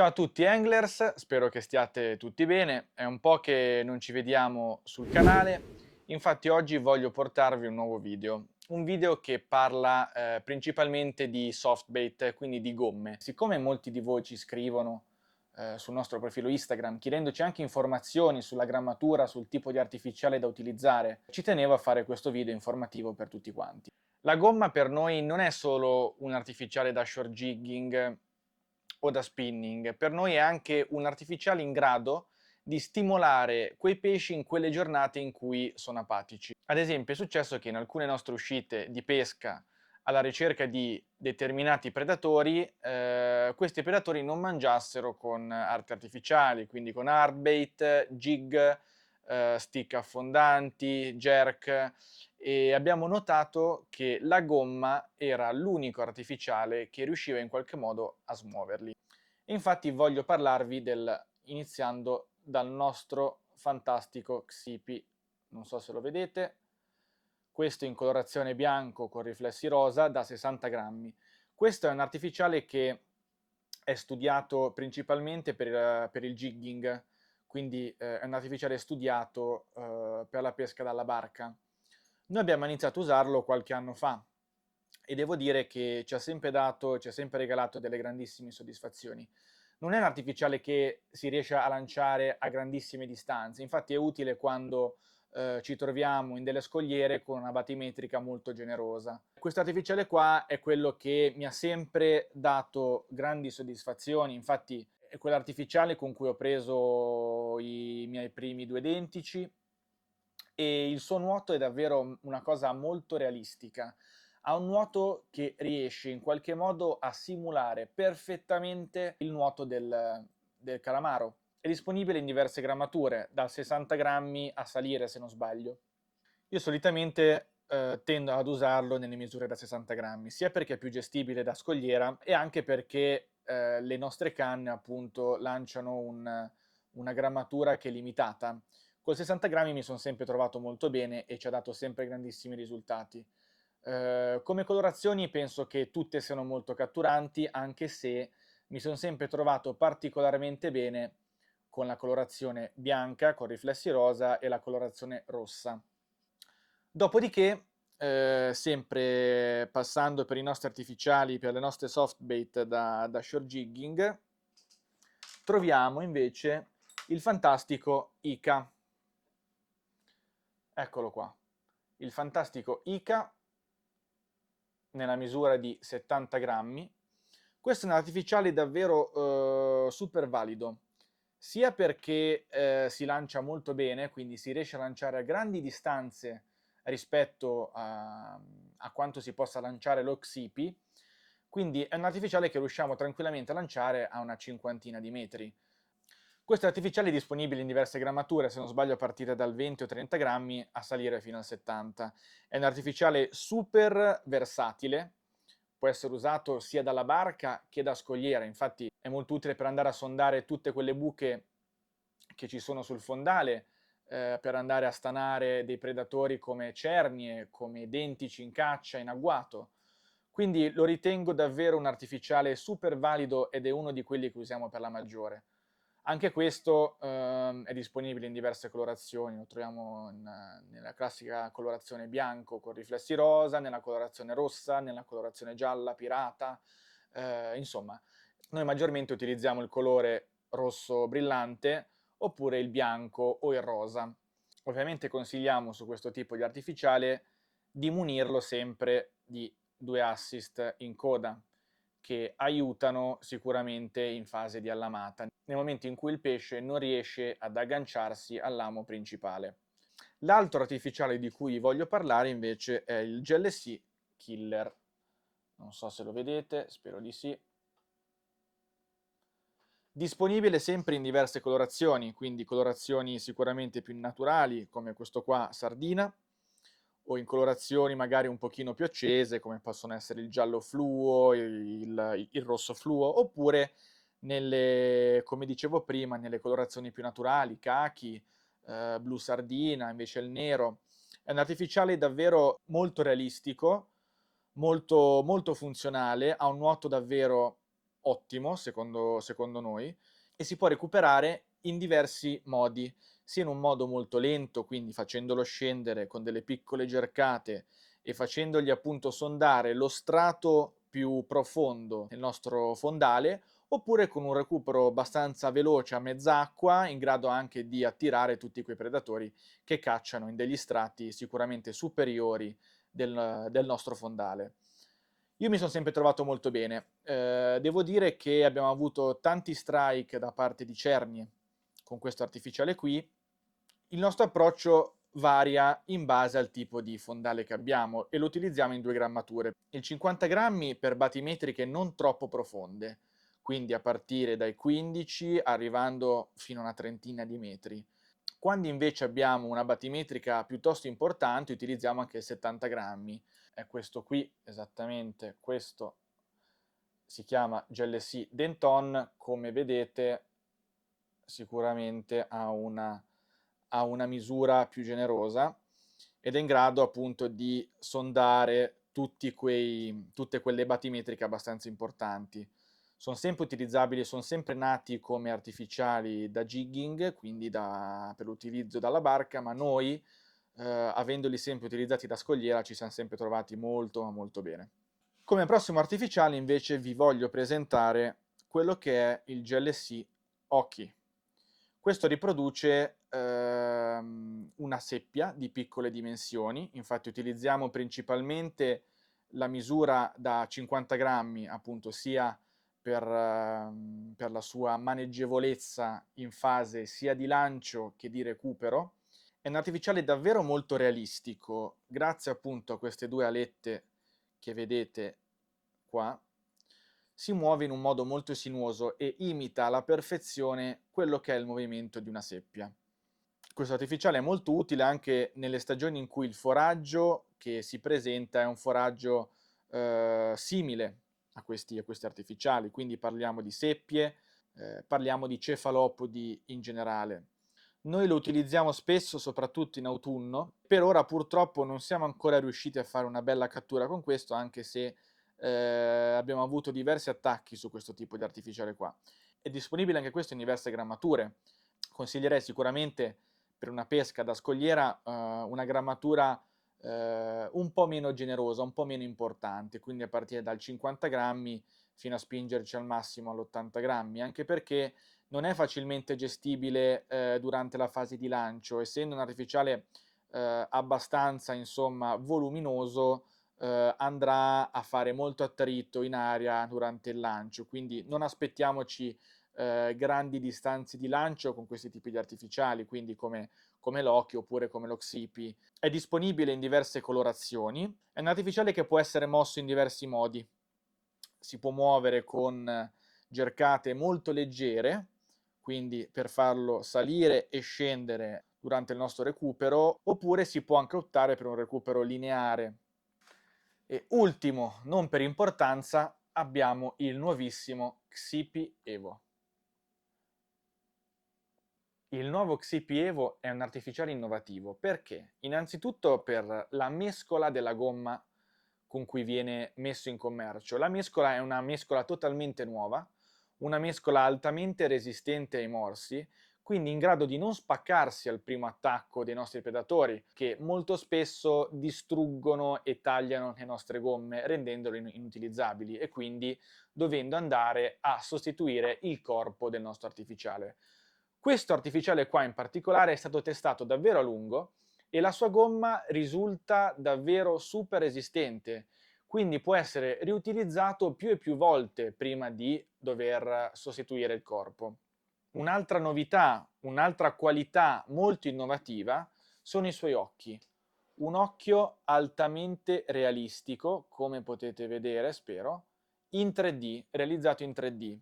Ciao a tutti anglers, spero che stiate tutti bene. È un po' che non ci vediamo sul canale, infatti oggi voglio portarvi un nuovo video. Un video che parla principalmente di softbait, quindi di gomme. Siccome molti di voi ci scrivono sul nostro profilo Instagram chiedendoci anche informazioni sulla grammatura, sul tipo di artificiale da utilizzare, ci tenevo a fare questo video informativo per tutti quanti. La gomma per noi non è solo un artificiale da short jigging o da spinning, per noi è anche un artificiale in grado di stimolare quei pesci in quelle giornate in cui sono apatici. Ad esempio è successo che in alcune nostre uscite di pesca alla ricerca di determinati predatori, questi predatori non mangiassero con arti artificiali, quindi con hardbait, jig, stick affondanti, jerk, e abbiamo notato che la gomma era l'unico artificiale che riusciva in qualche modo a smuoverli. E infatti voglio parlarvi iniziando dal nostro fantastico Xipi. Non so se lo vedete, questo in colorazione bianco con riflessi rosa da 60 grammi. Questo è un artificiale che è studiato principalmente per il jigging, quindi è un artificiale studiato per la pesca dalla barca. Noi abbiamo iniziato a usarlo qualche anno fa e devo dire che ci ha sempre dato, ci ha sempre regalato delle grandissime soddisfazioni. Non è un artificiale che si riesce a lanciare a grandissime distanze, infatti è utile quando ci troviamo in delle scogliere con una batimetrica molto generosa. Questo artificiale qua è quello che mi ha sempre dato grandi soddisfazioni, infatti è quell'artificiale con cui ho preso i miei primi due dentici e il suo nuoto è davvero una cosa molto realistica. Ha un nuoto che riesce in qualche modo a simulare perfettamente il nuoto del calamaro. È disponibile in diverse grammature, da 60 grammi a salire se non sbaglio. Io solitamente tendo ad usarlo nelle misure da 60 grammi, sia perché è più gestibile da scogliera e anche perché le nostre canne appunto lanciano una grammatura che è limitata. Col 60 grammi mi sono sempre trovato molto bene e ci ha dato sempre grandissimi risultati. Come colorazioni penso che tutte siano molto catturanti, anche se mi sono sempre trovato particolarmente bene con la colorazione bianca con riflessi rosa e la colorazione rossa. Dopodiché, sempre passando per i nostri artificiali, per le nostre soft bait da shore jigging, troviamo invece il fantastico Ica. Eccolo qua. Il fantastico Ica nella misura di 70 grammi. Questo è un artificiale davvero super valido, sia perché si lancia molto bene, quindi si riesce a lanciare a grandi distanze rispetto a quanto si possa lanciare lo Xipi, quindi è un artificiale che riusciamo tranquillamente a lanciare a una cinquantina di metri. Questo artificiale è disponibile in diverse grammature, se non sbaglio a partire dal 20 o 30 grammi a salire fino al 70. È un artificiale super versatile, può essere usato sia dalla barca che da scogliera, infatti è molto utile per andare a sondare tutte quelle buche che ci sono sul fondale, per andare a stanare dei predatori come cernie, come dentici in caccia, in agguato. Quindi lo ritengo davvero un artificiale super valido ed è uno di quelli che usiamo per la maggiore. Anche questo è disponibile in diverse colorazioni, lo troviamo nella classica colorazione bianco con riflessi rosa, nella colorazione rossa, nella colorazione gialla, pirata, insomma, noi maggiormente utilizziamo il colore rosso brillante oppure il bianco o il rosa. Ovviamente consigliamo su questo tipo di artificiale di munirlo sempre di due assist in coda, che aiutano sicuramente in fase di allamata, nel momento in cui il pesce non riesce ad agganciarsi all'amo principale. L'altro artificiale di cui voglio parlare invece è il GLC Killer. Non so se lo vedete, spero di sì. Disponibile sempre in diverse colorazioni, quindi colorazioni sicuramente più naturali, come questo qua sardina, o in colorazioni magari un pochino più accese, come possono essere il giallo fluo, il rosso fluo, oppure come dicevo prima, nelle colorazioni più naturali, cachi, blu sardina, invece il nero. È un artificiale davvero molto realistico, molto, molto funzionale, ha un nuoto davvero ottimo secondo noi, e si può recuperare in diversi modi, sia in un modo molto lento, quindi facendolo scendere con delle piccole gercate e facendogli appunto sondare lo strato più profondo del nostro fondale, oppure con un recupero abbastanza veloce a mezz'acqua, in grado anche di attirare tutti quei predatori che cacciano in degli strati sicuramente superiori del nostro fondale. Io mi sono sempre trovato molto bene. Devo dire che abbiamo avuto tanti strike da parte di cernie con questo artificiale qui. Il nostro approccio varia in base al tipo di fondale che abbiamo e lo utilizziamo in due grammature. Il 50 grammi per batimetriche non troppo profonde, quindi a partire dai 15 arrivando fino a una trentina di metri. Quando invece abbiamo una batimetrica piuttosto importante, utilizziamo anche il 70 grammi. È questo qui, esattamente, questo si chiama GLC Denton, come vedete sicuramente ha una misura più generosa ed è in grado appunto di sondare tutte quelle batimetriche abbastanza importanti. Sono sempre utilizzabili, sono sempre nati come artificiali da jigging, quindi per l'utilizzo dalla barca, ma noi, avendoli sempre utilizzati da scogliera, ci siamo sempre trovati molto, ma molto bene. Come prossimo artificiale invece vi voglio presentare quello che è il GLC Occhi. Questo riproduce una seppia di piccole dimensioni, infatti utilizziamo principalmente la misura da 50 grammi, appunto sia per la sua maneggevolezza in fase sia di lancio che di recupero. È un artificiale davvero molto realistico, grazie appunto a queste due alette che vedete qua. Si muove in un modo molto sinuoso e imita alla perfezione quello che è il movimento di una seppia. Questo artificiale è molto utile anche nelle stagioni in cui il foraggio che si presenta è un foraggio simile a questi artificiali, quindi parliamo di seppie, parliamo di cefalopodi in generale. Noi lo utilizziamo spesso, soprattutto in autunno. Per ora purtroppo non siamo ancora riusciti a fare una bella cattura con questo, anche se abbiamo avuto diversi attacchi su questo tipo di artificiale qua. È disponibile anche questo in diverse grammature. Consiglierei sicuramente per una pesca da scogliera una grammatura un po' meno generosa, un po' meno importante, quindi a partire dal 50 grammi fino a spingerci al massimo all'80 grammi, anche perché non è facilmente gestibile durante la fase di lancio, essendo un artificiale abbastanza, insomma, voluminoso, andrà a fare molto attrito in aria durante il lancio, quindi non aspettiamoci grandi distanze di lancio con questi tipi di artificiali, quindi come l'occhio oppure come lo Xipi. È disponibile in diverse colorazioni, è un artificiale che può essere mosso in diversi modi. Si può muovere con gercate molto leggere, quindi per farlo salire e scendere durante il nostro recupero, oppure si può anche optare per un recupero lineare. E ultimo, non per importanza, abbiamo il nuovissimo Xipi Evo. Il nuovo Xipi Evo è un artificiale innovativo perché? Innanzitutto per la mescola della gomma con cui viene messo in commercio. La mescola è una mescola totalmente nuova, una mescola altamente resistente ai morsi, quindi in grado di non spaccarsi al primo attacco dei nostri predatori, che molto spesso distruggono e tagliano le nostre gomme, rendendole inutilizzabili e quindi dovendo andare a sostituire il corpo del nostro artificiale. Questo artificiale qua in particolare è stato testato davvero a lungo e la sua gomma risulta davvero super resistente, quindi può essere riutilizzato più e più volte prima di dover sostituire il corpo. Un'altra novità, un'altra qualità molto innovativa sono i suoi occhi. Un occhio altamente realistico, come potete vedere, spero, in 3D, realizzato in 3D,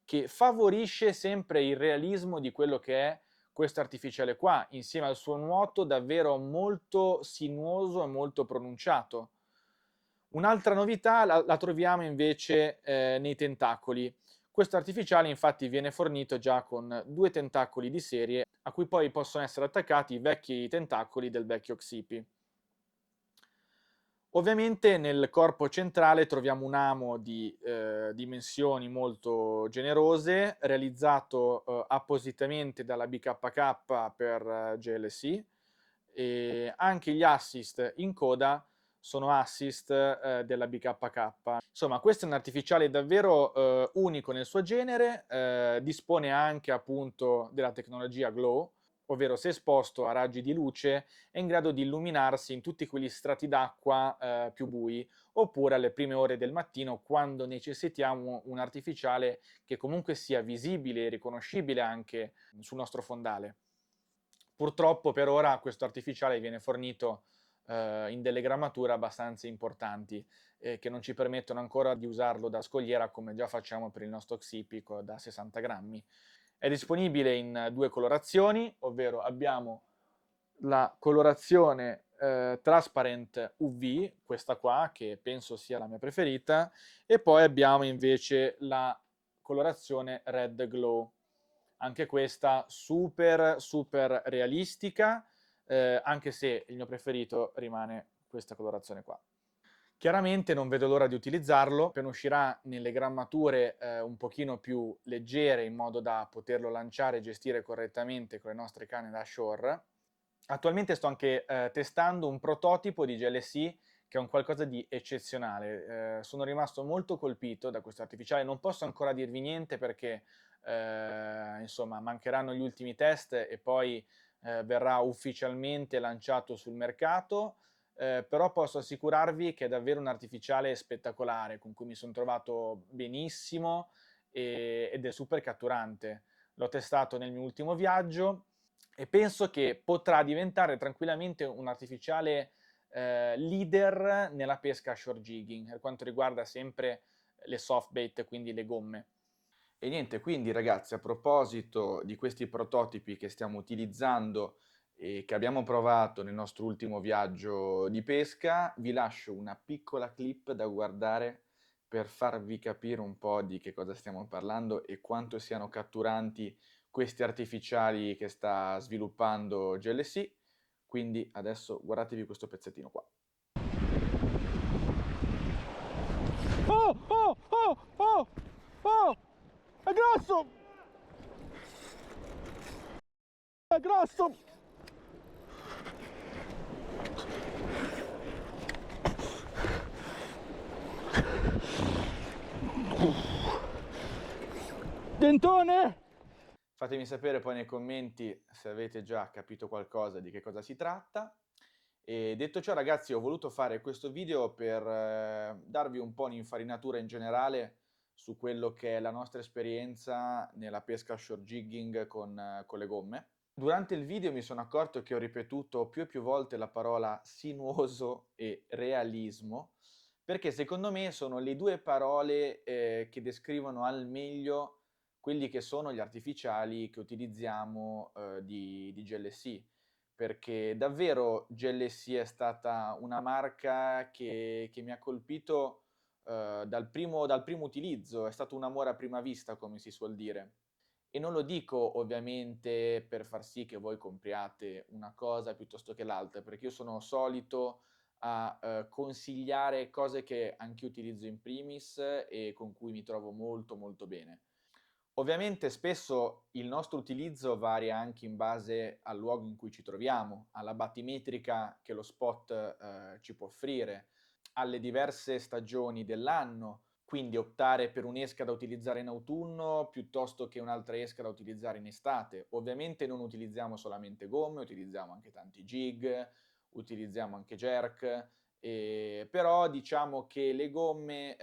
che favorisce sempre il realismo di quello che è questo artificiale qua, insieme al suo nuoto davvero molto sinuoso e molto pronunciato. Un'altra novità la troviamo invece nei tentacoli. Questo artificiale infatti viene fornito già con due tentacoli di serie a cui poi possono essere attaccati i vecchi tentacoli del vecchio Xipi. Ovviamente nel corpo centrale troviamo un amo di dimensioni molto generose, realizzato appositamente dalla BKK per GLC, e anche gli assist in coda sono assist della BKK. Insomma, questo è un artificiale davvero unico nel suo genere, dispone anche appunto della tecnologia Glow, ovvero se esposto a raggi di luce è in grado di illuminarsi in tutti quegli strati d'acqua più bui, oppure alle prime ore del mattino quando necessitiamo un artificiale che comunque sia visibile e riconoscibile anche sul nostro fondale. Purtroppo per ora questo artificiale viene fornito in delle grammature abbastanza importanti, che non ci permettono ancora di usarlo da scogliera come già facciamo per il nostro Xipico da 60 grammi. È disponibile in due colorazioni, ovvero abbiamo la colorazione Transparent UV, questa qua, che penso sia la mia preferita, e poi abbiamo invece la colorazione Red Glow, anche questa super super realistica, anche se il mio preferito rimane questa colorazione qua. Chiaramente non vedo l'ora di utilizzarlo, appena uscirà nelle grammature un pochino più leggere in modo da poterlo lanciare e gestire correttamente con le nostre canne da shore. Attualmente sto anche testando un prototipo di GLC che è un qualcosa di eccezionale. Sono rimasto molto colpito da questo artificiale, non posso ancora dirvi niente perché insomma mancheranno gli ultimi test e poi verrà ufficialmente lanciato sul mercato, però posso assicurarvi che è davvero un artificiale spettacolare con cui mi sono trovato benissimo ed è super catturante. L'ho testato nel mio ultimo viaggio e penso che potrà diventare tranquillamente un artificiale leader nella pesca shore jigging, per quanto riguarda sempre le soft bait, quindi le gomme. E niente, quindi ragazzi, a proposito di questi prototipi che stiamo utilizzando e che abbiamo provato nel nostro ultimo viaggio di pesca, vi lascio una piccola clip da guardare per farvi capire un po' di che cosa stiamo parlando e quanto siano catturanti questi artificiali che sta sviluppando GLC. Quindi adesso guardatevi questo pezzettino qua. Oh, oh, oh, oh, oh, è grosso! È grosso! Dentone! Fatemi sapere poi nei commenti se avete già capito qualcosa di che cosa si tratta. E detto ciò, ragazzi, ho voluto fare questo video per darvi un po' un'infarinatura in generale su quello che è la nostra esperienza nella pesca shore jigging con le gomme. Durante il video mi sono accorto che ho ripetuto più e più volte la parola sinuoso e realismo, perché secondo me sono le due parole che descrivono al meglio quelli che sono gli artificiali che utilizziamo di GLC, perché davvero GLC è stata una marca che mi ha colpito dal primo utilizzo, è stato un amore a prima vista, come si suol dire. E non lo dico ovviamente per far sì che voi compriate una cosa piuttosto che l'altra, perché io sono solito a consigliare cose che anch'io utilizzo in primis e con cui mi trovo molto molto bene. Ovviamente spesso il nostro utilizzo varia anche in base al luogo in cui ci troviamo, alla battimetrica che lo spot ci può offrire, alle diverse stagioni dell'anno, quindi optare per un'esca da utilizzare in autunno piuttosto che un'altra esca da utilizzare in estate. Ovviamente non utilizziamo solamente gomme, utilizziamo anche tanti jig, utilizziamo anche jerk, però diciamo che le gomme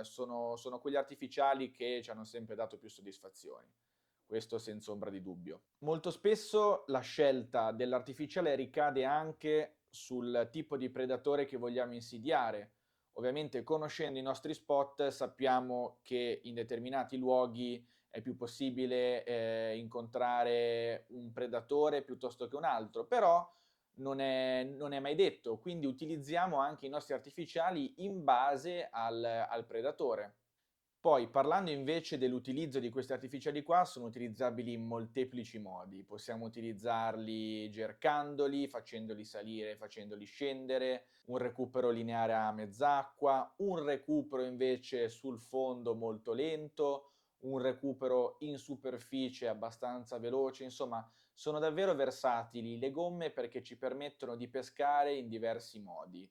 sono quegli artificiali che ci hanno sempre dato più soddisfazioni, questo senza ombra di dubbio. Molto spesso la scelta dell'artificiale ricade anche sul tipo di predatore che vogliamo insidiare. Ovviamente conoscendo i nostri spot sappiamo che in determinati luoghi è più possibile incontrare un predatore piuttosto che un altro, però non è mai detto, quindi utilizziamo anche i nostri artificiali in base al predatore. Poi, parlando invece dell'utilizzo di questi artificiali qua, sono utilizzabili in molteplici modi. Possiamo utilizzarli cercandoli, facendoli salire, facendoli scendere, un recupero lineare a mezz'acqua, un recupero invece sul fondo molto lento, un recupero in superficie abbastanza veloce, insomma, sono davvero versatili le gomme perché ci permettono di pescare in diversi modi.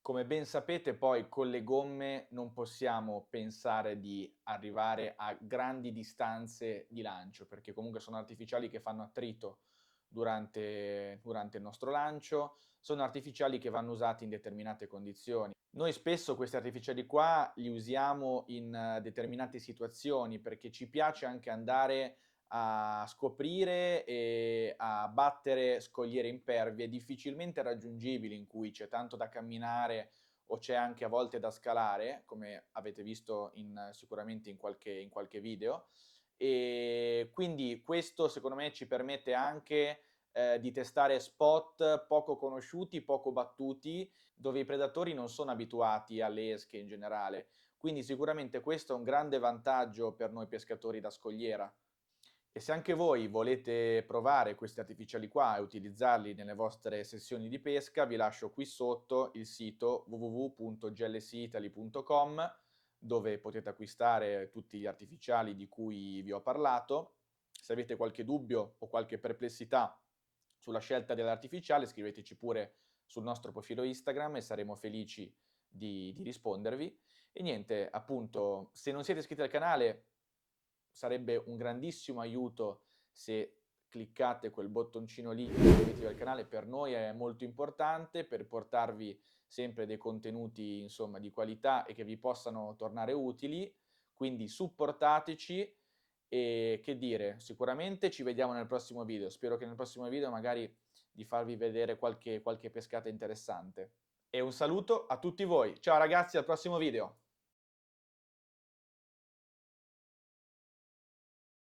Come ben sapete poi con le gomme non possiamo pensare di arrivare a grandi distanze di lancio, perché comunque sono artificiali che fanno attrito durante il nostro lancio, sono artificiali che vanno usati in determinate condizioni. Noi spesso questi artificiali qua li usiamo in determinate situazioni perché ci piace anche andare a scoprire e a battere scogliere impervie difficilmente raggiungibili, in cui c'è tanto da camminare o c'è anche a volte da scalare, come avete visto sicuramente in qualche video. E quindi questo secondo me ci permette anche di testare spot poco conosciuti, poco battuti, dove i predatori non sono abituati alle esche in generale. Quindi sicuramente questo è un grande vantaggio per noi pescatori da scogliera. E se anche voi volete provare questi artificiali qua e utilizzarli nelle vostre sessioni di pesca, vi lascio qui sotto il sito www.glcitaly.com, dove potete acquistare tutti gli artificiali di cui vi ho parlato. Se avete qualche dubbio o qualche perplessità sulla scelta dell'artificiale, scriveteci pure sul nostro profilo Instagram e saremo felici di rispondervi. E niente, appunto, se non siete iscritti al canale, sarebbe un grandissimo aiuto se cliccate quel bottoncino lì, iscrivetevi al canale, per noi è molto importante per portarvi sempre dei contenuti, insomma, di qualità e che vi possano tornare utili, quindi supportateci e che dire, sicuramente ci vediamo nel prossimo video, spero che nel prossimo video magari di farvi vedere qualche pescata interessante. E un saluto a tutti voi, ciao ragazzi, al prossimo video!